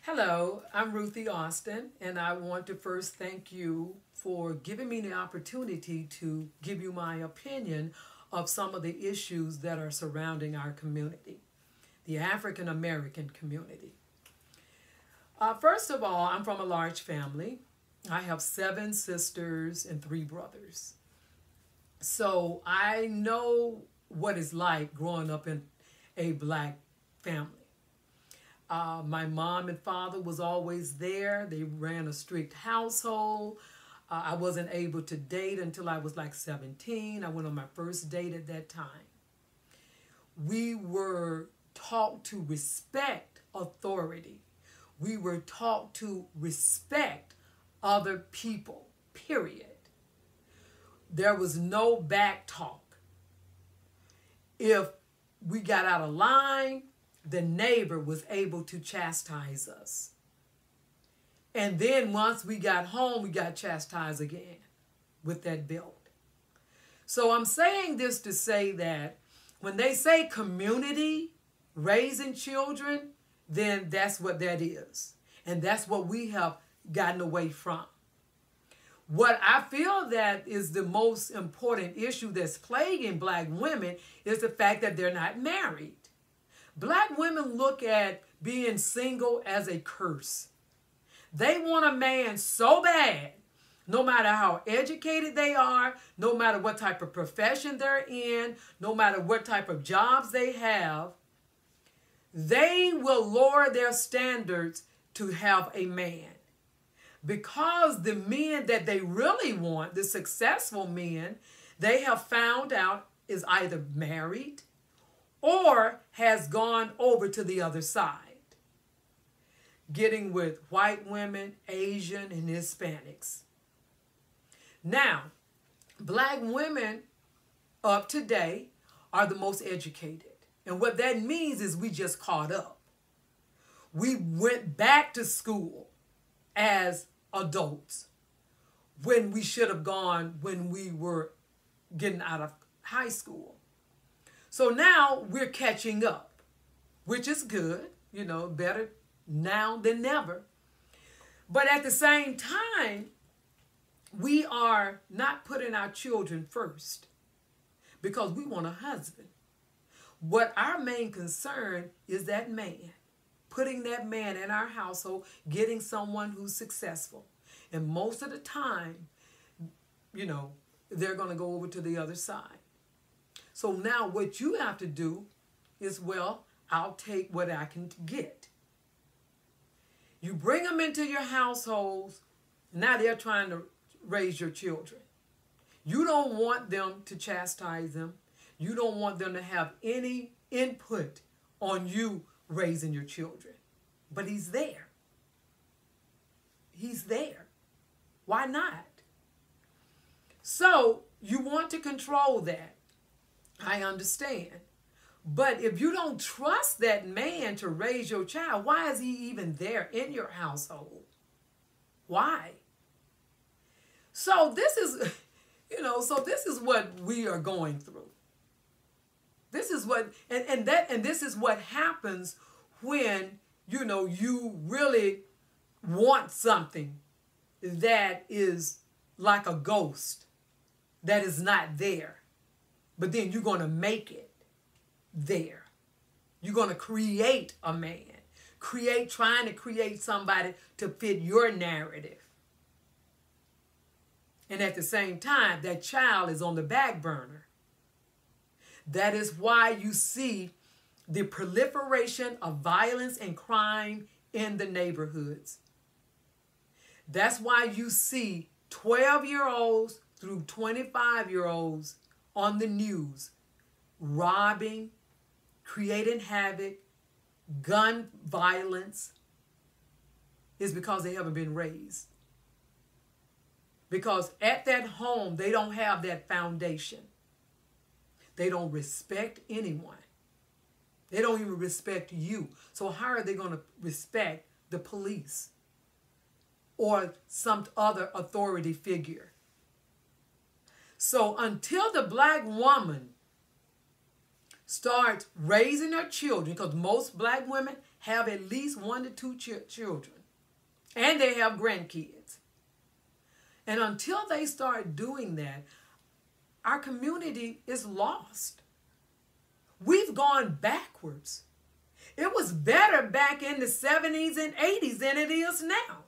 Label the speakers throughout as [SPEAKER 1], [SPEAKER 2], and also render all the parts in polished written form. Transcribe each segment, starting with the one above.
[SPEAKER 1] Hello, I'm Ruthie Austin, and I want to first thank you for giving me the opportunity to give you my opinion of some of the issues that are surrounding our community, the African American community. First of all, I'm from a large family. I have 7 sisters and 3 brothers. So I know what it's like growing up in a black family. My mom and father was always there. They ran a strict household. I wasn't able to date until I was like 17. I went on my first date at that time. We were taught to respect authority. We were taught to respect other people, period. There was no back talk. If we got out of line, the neighbor was able to chastise us. And then once we got home, we got chastised again with that belt. So I'm saying this to say that when they say community, raising children, then that's what that is. And that's what we have gotten away from. What I feel that is the most important issue that's plaguing black women is the fact that they're not married. Black women look at being single as a curse. They want a man so bad, no matter how educated they are, no matter what type of profession they're in, no matter what type of jobs they have, they will lower their standards to have a man. Because the men that they really want, the successful men, they have found out is either married or has gone over to the other side, getting with white women, Asian, and Hispanics. Now, black women of today are the most educated. And what that means is we just caught up. We went back to school as adults when we should have gone when we were getting out of high school. So now we're catching up, which is good, better now than never. But at the same time, we are not putting our children first because we want a husband. What our main concern is that man, putting that man in our household, getting someone who's successful. And most of the time, they're going to go over to the other side. So now what you have to do is, I'll take what I can get. You bring them into your households. Now they're trying to raise your children. You don't want them to chastise them. You don't want them to have any input on you raising your children. But he's there. He's there. Why not? So you want to control that. I understand. But if you don't trust that man to raise your child, why is he even there in your household? Why? So this is, this is what we are going through. This is what, and this is what happens when, you really want something that is like a ghost that is not there. But then you're going to make it there. You're going to create a man. Trying to create somebody to fit your narrative. And at the same time, that child is on the back burner. That is why you see the proliferation of violence and crime in the neighborhoods. That's why you see 12-year-olds through 25-year-olds on the news, robbing, creating havoc, gun violence, is because they haven't been raised. Because at that home, they don't have that foundation. They don't respect anyone. They don't even respect you. So how are they going to respect the police or some other authority figure? So until the black woman starts raising her children, because most black women have at least 1 to 2 children, and they have grandkids. And until they start doing that, our community is lost. We've gone backwards. It was better back in the 70s and 80s than it is now.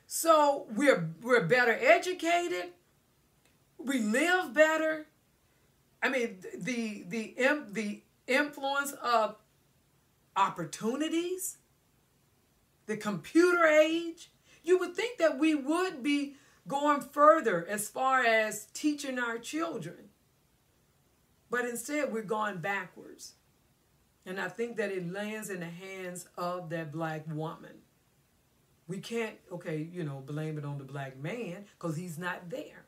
[SPEAKER 1] So we're better educated. We live better. I mean, the influence of opportunities, the computer age, you would think that we would be going further as far as teaching our children. But instead, we're going backwards. And I think that it lands in the hands of that black woman. We can't, blame it on the black man because he's not there.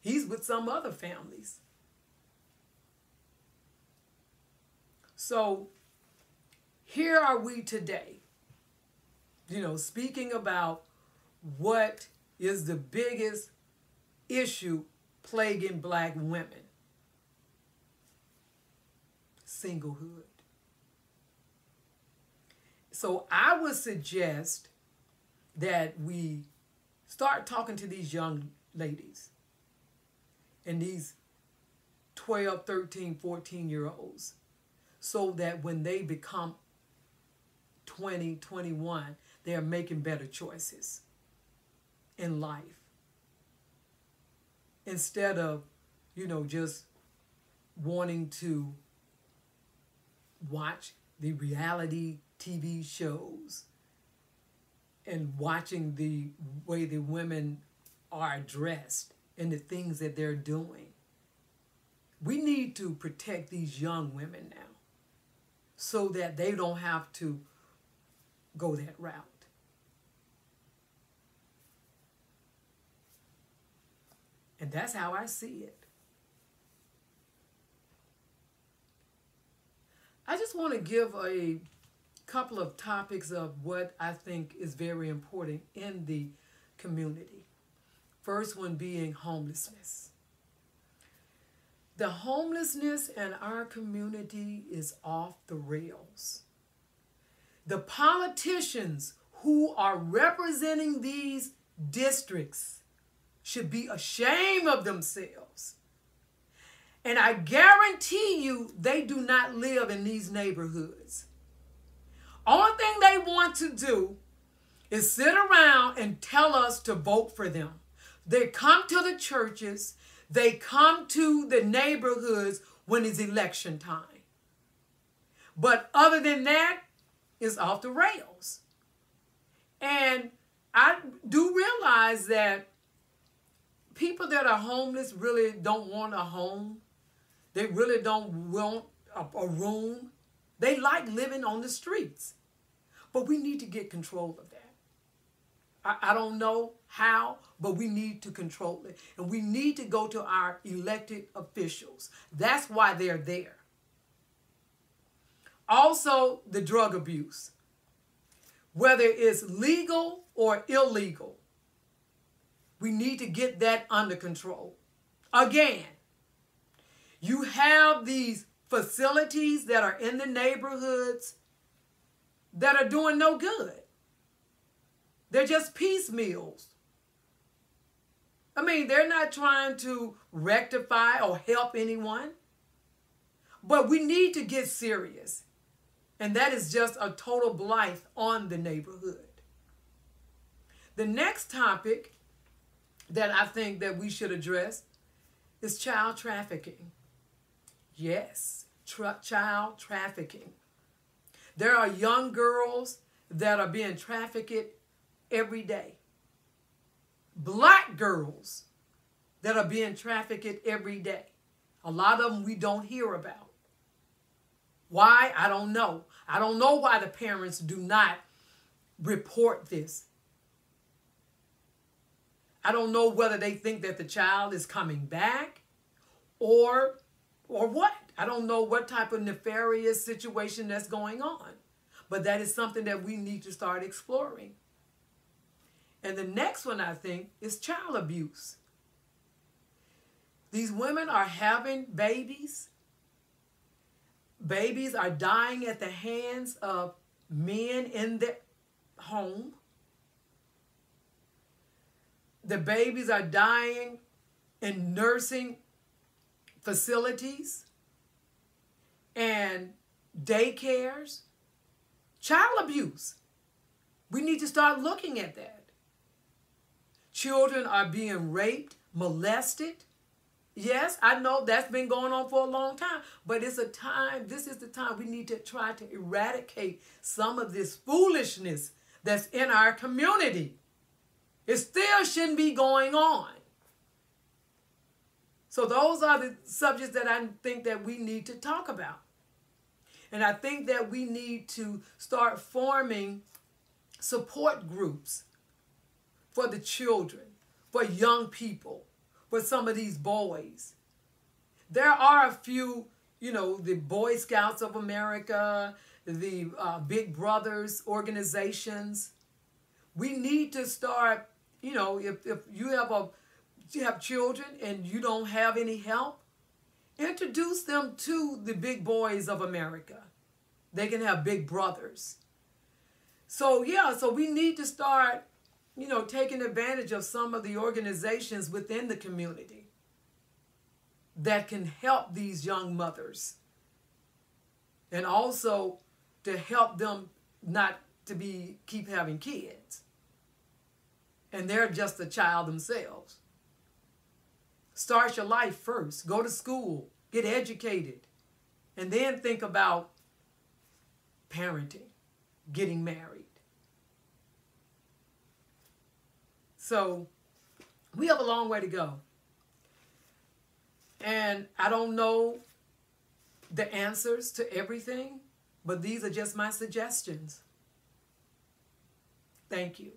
[SPEAKER 1] He's with some other families. So here are we today, speaking about what is the biggest issue plaguing black women. Singlehood. So I would suggest that we start talking to these young ladies and these 12, 13, 14-year-olds so that when they become 20, 21, they're making better choices in life. Instead of, just wanting to watch the reality TV shows and watching the way the women are dressed and the things that they're doing. We need to protect these young women now so that they don't have to go that route. And that's how I see it. I just want to give a couple of topics of what I think is very important in the community. First one being homelessness. The homelessness in our community is off the rails. The politicians who are representing these districts should be ashamed of themselves. And I guarantee you they do not live in these neighborhoods. Only thing they want to do is sit around and tell us to vote for them. They come to the churches, they come to the neighborhoods when it's election time. But other than that, it's off the rails. And I do realize that people that are homeless really don't want a home. They really don't want a room. They like living on the streets. But we need to get control of that. I don't know how, but we need to control it. And we need to go to our elected officials. That's why they're there. Also, the drug abuse. Whether it's legal or illegal, we need to get that under control. Again, you have these facilities that are in the neighborhoods that are doing no good. They're just piecemeals. I mean, they're not trying to rectify or help anyone. But we need to get serious. And that is just a total blight on the neighborhood. The next topic that I think that we should address is child trafficking. Yes, child trafficking. There are young girls that are being trafficked every day. Black girls that are being trafficked every day. A lot of them we don't hear about. Why? I don't know. I don't know why the parents do not report this. I don't know whether they think that the child is coming back or what. I don't know what type of nefarious situation that's going on. But that is something that we need to start exploring. And the next one, I think, is child abuse. These women are having babies Babies are dying at the hands of men in their home. The babies are dying in nursing facilities and daycares. Child abuse. We need to start looking at that. Children are being raped, molested. Yes, I know that's been going on for a long time, but it's a time, this is the time we need to try to eradicate some of this foolishness that's in our community. It still shouldn't be going on. So those are the subjects that I think that we need to talk about. And I think that we need to start forming support groups for the children, for young people, for some of these boys. There are a few, the Boy Scouts of America, the Big Brothers organizations. We need to start, if you have children and you don't have any help, introduce them to the Big Boys of America. They can have Big Brothers. So we need to start, taking advantage of some of the organizations within the community that can help these young mothers. And also to help them not to keep having kids. And they're just a child themselves. Start your life first. Go to school. Get educated. And then think about parenting, getting married. So we have a long way to go. And I don't know the answers to everything, but these are just my suggestions. Thank you.